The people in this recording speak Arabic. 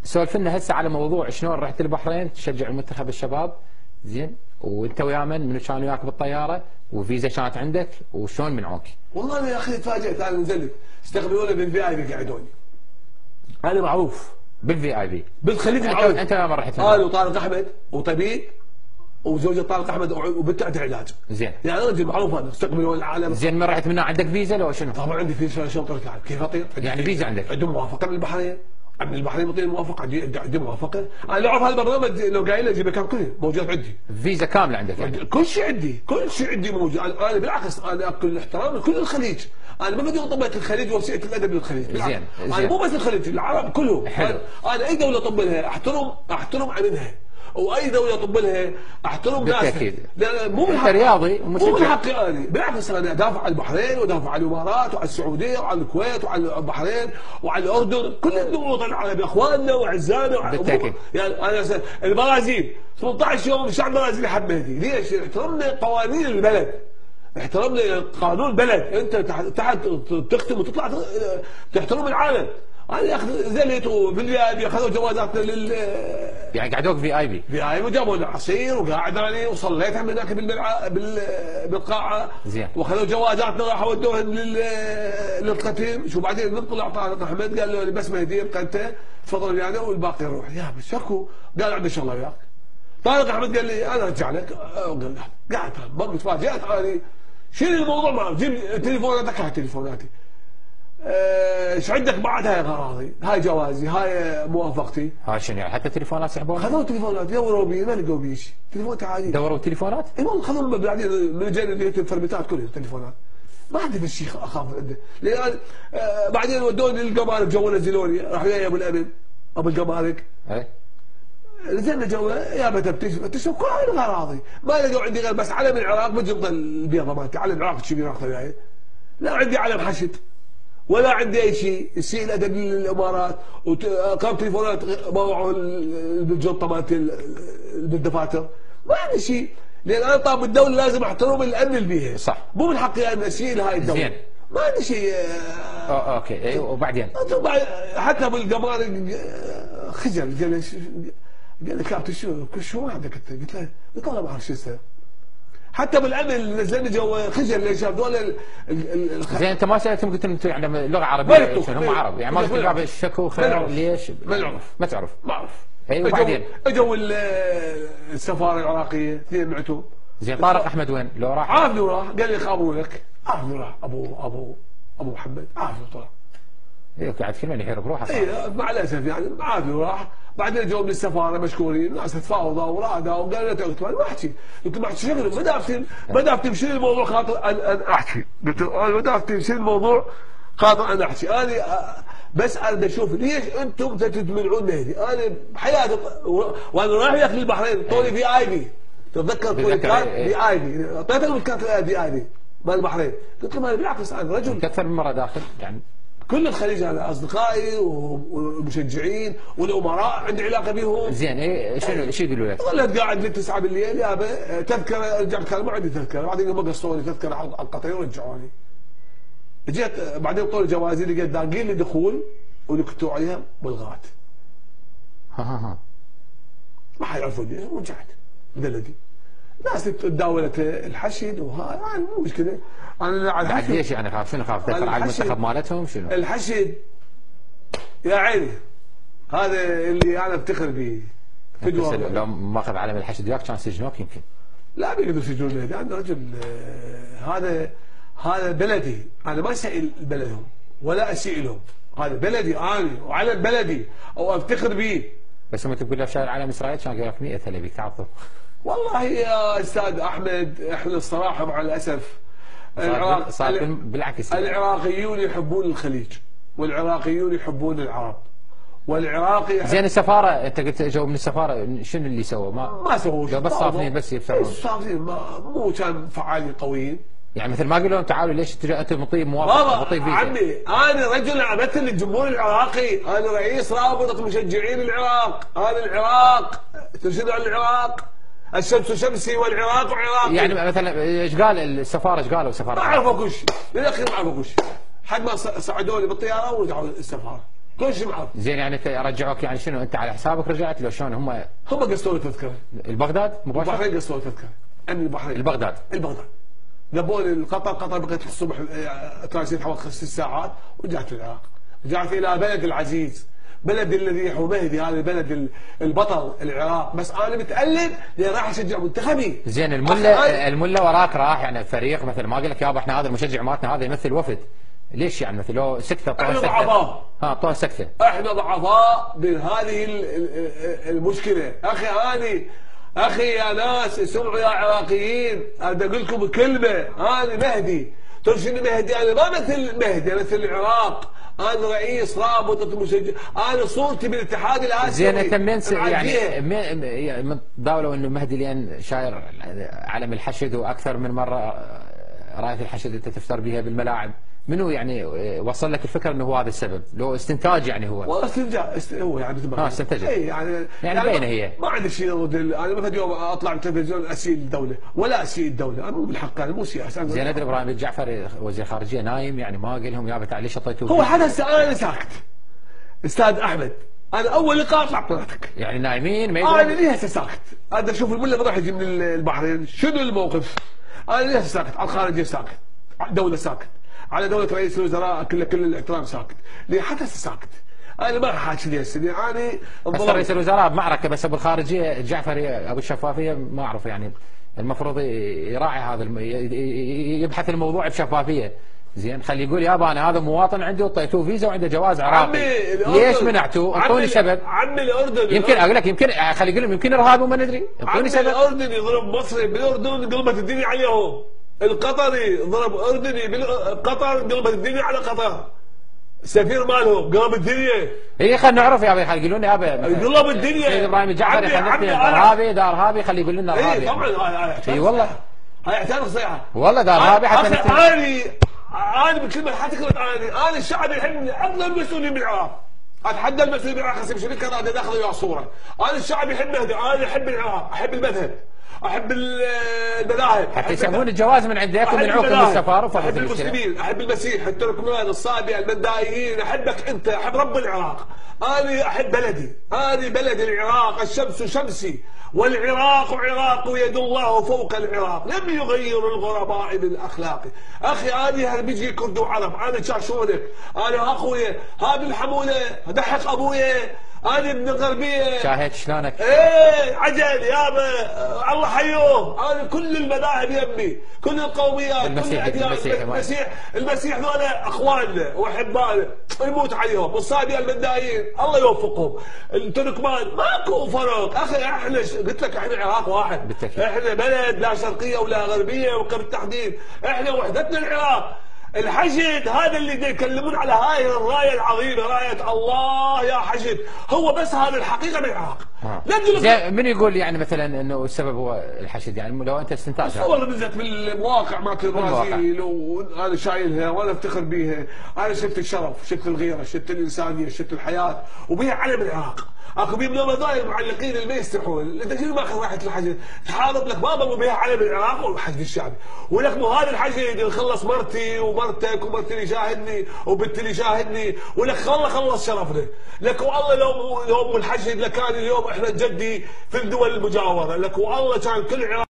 سولف لنا هسه على موضوع شلون رحت البحرين تشجع المنتخب الشباب. زين، وانت ويا منو كان وياك بالطياره وفيزا كانت عندك وشلون منعوك؟ والله انا يا اخي تفاجئت. انا نزلت استقبلوني بالفي اي بي قعدوني. انا معروف بالفي اي بي بالخليج معروف. انت ما رحت؟ انا وطارق احمد وطبيب وزوجة طارق احمد وبنت علاج. زين، يعني رجل معروف. انا استقبلوني العالم. زين، من رحت منها عندك فيزا لو شنو؟ طبعا عندي فيزا. شلون طريقة العالم كيف اطير؟ يعني فيزا عندك؟ عندهم موافقه من البحرين. من البحرين مطير موافقه. عندي موافقه. انا لو اعرف هذا البرنامج لو قايل اجيبه كان كله موجود عندي. فيزا كامله عندك يعني؟ كل شيء عندي، كل شيء عندي موجود. انا بالعكس انا اكل احترام لكل الخليج. انا ما بدي طبيت الخليج وسيله الادب للخليج. زين، انا مو بس الخليج، العرب كلهم. حلو. انا اي دوله طب لها احترم عينها، واي دوله طب لها احترم ناسها. بالتاكيد. مو من انت رياضي مو من حقي انا. بالعكس انا ادافع عن البحرين وادافع عن الامارات وعن السعوديه وعن الكويت وعن البحرين وعن الاردن. كل الوطن العربي اخواننا واعزائنا. بالتاكيد. يعني انا البرازيل 18 يوم الشعب البرازيلي حب مهدي. ليش؟ احترمنا قوانين البلد، احترمنا قانون البلد. انت تحت تختم وتطلع تحترم العالم. انا يا اخي نزلت وفي اي بي اخذوا جوازاتنا يعني قعدوك في اي بي؟ في اي بي وجابوا لنا عصير وقاعد انا وصليت هم هناك بالقاعه. زين. واخذوا جوازاتنا راحوا ودوهن للقتيل. شو بعدين نطلع طارق احمد قال له بس مهدي ابقى انت تفضل ويانا والباقي يروح. يا بس شكو قال عندي شغله وياك. طارق احمد قال لي انا ارجع لك. قاعد ما تفاجات انا. شيل الموضوع معه، جيب تليفوناتك. هاي تليفوناتي. ايش عندك بعد؟ هاي اغراضي، هاي جوازي، هاي موافقتي. هاي شنو يعني حتى تليفونات سحبوها؟ خذوا تليفونات دوروا بي، ما لقوا بي شيء. تليفونات عادي. دوروا تليفونات؟ اي والله خذوا بعدين من جاي الفرمتات كلها تليفونات. ما عندي بالشيء اخاف عنده. لان بعدين ودوني للجمارك جو نزلوني. راح وياي ابو الامن ابو الجمارك. اي نزلنا جوا يا بتفتش كل هاي الاغراضي. ما لقوا عندي غير بس علم العراق بجنطه البيضه مالتي. علم العراق تشيل اخذه وياي. لا عندي علم حشد ولا عندي اي شيء. السي الادب للامارات وكم تليفونات باعوا بالجنطه مالتي بالدفاتر. ما عندي شيء. لان انا طاب الدوله لازم احترم الامن اللي بيها. صح. مو من حقي ان اشيل هاي الدوله. زين. ما عندي شيء. اوكي. اي وبعدين حتى بالجمارك خجل. قال لي كابتن شو عندك انت؟ قلت له انا ما اعرف شو اسوي. حتى بالامن اللي نزلني جوا خجل. ليش شاف دول زين انت ما سالتهم قلت لهم يعني لغه عربيه هم عرب يعني ما قلت لهم الشكو خير ليش؟ ما تعرف. ما اعرف. اي وبعدين اجوا السفاره العراقيه اثنين معتوا. زين طارق احمد وين؟ لو راح عارفني وراح. قال لي خابونك. عارفني راح ابو محمد. عارفني طلع. اي قاعد كل من يحير بروحه. اي مع الاسف يعني عارفني وراح. بعدين جو من السفاره مشكورين. الناس تفاوضوا ورادوا وقالوا لي قلت ما احكي. قلت ما احكي شغله ما دافتم شيل الموضوع خاطر انا احكي. قلت انا ما دافتم شيل الموضوع خاطر انا احكي. انا بس اريد اشوف ليش انتم تتمنعون مهدي. انا بحياتي وانا رايح وياك للبحرين طولي في اي بي. تتذكر طولي كان في اي بي. اعطيتهم الكارت في اي بي مال البحرين. قلت لهم بالعكس انا رجل اكثر من مره داخل يعني. كل الخليج انا اصدقائي ومشجعين والامراء عندي علاقه بهم. زين ايه شو يقولوا لك؟ ظليت قاعد ل9 بالليل يابا تذكره. رجعت كان ما عندي تذكره. بعدين ما قصوني تذكره على القطرين ورجعوني. جيت بعدين طول جوازي لقيت داقين لي دخول ونكتوا عليها بلغات. ها ما حيعرفوني. ورجعت بلدي. ناس تداولت الحشد وهاي. انا مو مشكله. انا على الحشد ليش يعني خاف؟ شنو خاف؟ تدخل على المنتخب مالتهم شنو؟ الحشد يا عيني هذا اللي انا افتخر به. لو ماخذ علم الحشد وياك كان سجنوك يمكن. لا بيقدروا يسجنوني. انا رجل هذا بلدي. انا ما اسيء بلدهم ولا اسيء لهم. هذا بلدي انا وعلم بلدي او افتخر به. بس لما تقول له شايل علم اسرائيل كان قال لك 100 هلا بيك تعطف. والله يا استاذ احمد احنا الصراحه مع الاسف صار بالعكس. العراقيون يحبون الخليج والعراقيون يحبون العرب والعراقي زين السفاره انت قلت جو من السفاره شنو اللي سووا؟ ما سووا شيء. بس صافين بس يفترون. صافين مو كان فعالين قويين. يعني مثل ما قالوا لهم تعالوا ليش انت مطيب موافق مطيب فيزا. عمي انا رجل امثل الجمهور العراقي. انا رئيس رابطه مشجعين العراق. انا العراق ترشد على العراق. الشمس شمسي والعراق عراقي. يعني مثلا ايش قال السفاره؟ ايش قالوا السفاره؟ ما عرفوا كل شيء للاخير. ما عرفوا كل شيء. حد ما صعدوني بالطياره ورجعوا السفاره. كل شيء معروف. زين يعني رجعوك يعني شنو انت على حسابك رجعت لو شلون هم قصوا لي تذكره. البغداد مباشره؟ البحرين قصوا لي تذكره. عندي البحرين. البغداد. ذبوني قطر بقيت الصبح ترانزيت حوالي 5 ساعات ورجعت العراق. رجعت الى بلد العزيز، بلد الذي هو مهدي، هذا البلد البطل العراق، بس انا متألم لان راح اشجع منتخبي. زين الملا وراك راح يعني فريق مثل ما قال لك يابا احنا هذا المشجع مالتنا هذا يمثل وفد، ليش يعني مثل لو سكته احنا ضعفاء. طوه سكته. احنا ضعفاء من هذه المشكله، اخي يا ناس اسمعوا يا عراقيين، انا اقول لكم كلمه، انا مهدي، ترشد مهدي، انا ما مثل مهدي، انا مثل العراق، انا رئيس رابطه المشجع، انا صورتي بالاتحاد الاسيوي. زين انت من يعني من تداولوا انه مهدي لان شاير علم الحشد واكثر من مره رايه الحشد انت تفتر بها بالملاعب، منو يعني وصل لك الفكره انه هو هذا السبب؟ لو استنتاج يعني هو؟ والله هو يعني مثل ما استنتجت. اي يعني باينه هي. ما عندي شيء انا ما يوم اطلع بالتلفزيون اسيء الدوله ولا اسيء الدوله، انا مو بالحق، انا مو سياسه. زين ادري ابراهيم الجعفري وزير خارجيه نايم يعني ما قال لهم يابا تعال ليش اعطيتوه؟ هو حدث انا ساكت. استاذ احمد انا اول لقاء اطلع بطلعتك يعني نايمين ما يقولون. انا ليه هسه ساكت؟ انا اشوف الملا راح يجي من البحرين، شنو الموقف؟ انا ليه هسه ساكت؟ على الخارجيه ساكت، على الدوله ساكت، على دولة رئيس الوزراء كل الاحترام ساكت، ليه حتى ساكت؟ انا ما حاكي لي هسه انا بس رئيس الوزراء بمعركه، بس ابو الخارجيه الجعفري ابو الشفافيه ما اعرف يعني المفروض يراعي هذا يبحث الموضوع بشفافيه. زين خلي يقول يابا انا هذا مواطن عندي وطيتوه فيزا وعنده جواز عراقي، ليش منعتوه؟ اعطوني سبب. عمي الاردن يمكن اقول لك يمكن خلي يقول لهم يمكن ارهاب وما ندري، اعطوني سبب. الاردن يضرب مصري بالاردن قلبت الدنيا عليهم، القطري ضرب اردني بقطر قلبت الدنيا على قطر، السفير مالهم قلب الدنيا. اي خلينا نعرف يابا، خلي يقولون يابا قلب الدنيا. سيد ابراهيم الجعفري ارهابي دار ارهابي، خلي يقول لنا ارهابي. اي طبعا اي والله هاي اعتراف صيحه والله دار ارهابي حتى انا بكلمه حتى كلمه انا الشعب يحبني افضل المسؤولين بالعراق، اتحدى المسؤولين بالعراق خسم شركه رائده داخل ويا صوره، انا الشعب يحب مهدي، انا احب العراق، احب المذهب، احب المذاهب، حتى يسمون الجواز من عندك ومنعوك من السفاره. احب المسلمين، احب المسيح، التركمان، الصابئه، المندائيين، احبك انت، احب رب العراق، انا احب بلدي، انا بلدي العراق، الشمس شمسي والعراق عراق يد الله فوق العراق، لم يغير الغرباء من اخلاقه. اخي انا بيجي كرد وعرب، انا شاشونك، انا اخويا، هذا الحموله، ضحك ابويا، انا ابن الغربيه. شاهد شلونك؟ ايه عجل يابا الله حيوه، انا كل المذاهب يمي، كل القوميات، كل الاديان، المسيح ذولا اخواننا واحبائنا يموت عليهم، والصابئه المندائيين الله يوفقهم، التركمان ماكو فرق، اخي احنا قلت لك احنا العراق واحد، بالتأكيد. احنا بلد لا شرقيه ولا غربيه وبالتحديد، احنا وحدتنا العراق. الحشد هذا اللي يكلمون على هاي الرايه العظيمه، رايه الله يا حشد، هو بس هذا الحقيقه بالعراق. من يقول يعني مثلا انه السبب هو الحشد؟ يعني لو انت استنتاج والله نزلت بالمواقع مالت البرازيل وانا شايلها وانا افتخر بيها، انا شفت الشرف، شفت الغيره، شفت الانسانيه، شفت الحياه، وبيها علم العراق. اكو بيهم لو ذاي المعلقين اللي ما يستحون، انت شنو ماخذ راحه الحشد؟ تحارب لك بابا وبيها علم العراق والحشد الشعبي، ولك مو هذا الحشد اللي خلص مرتي ومرتك ومرتي اللي شاهدني وبنتي اللي شاهدني، ولك والله خلص شرفنا، لك والله لو الحشد لكان اليوم احنا جدي في الدول المجاوره، لك والله كان كل عراق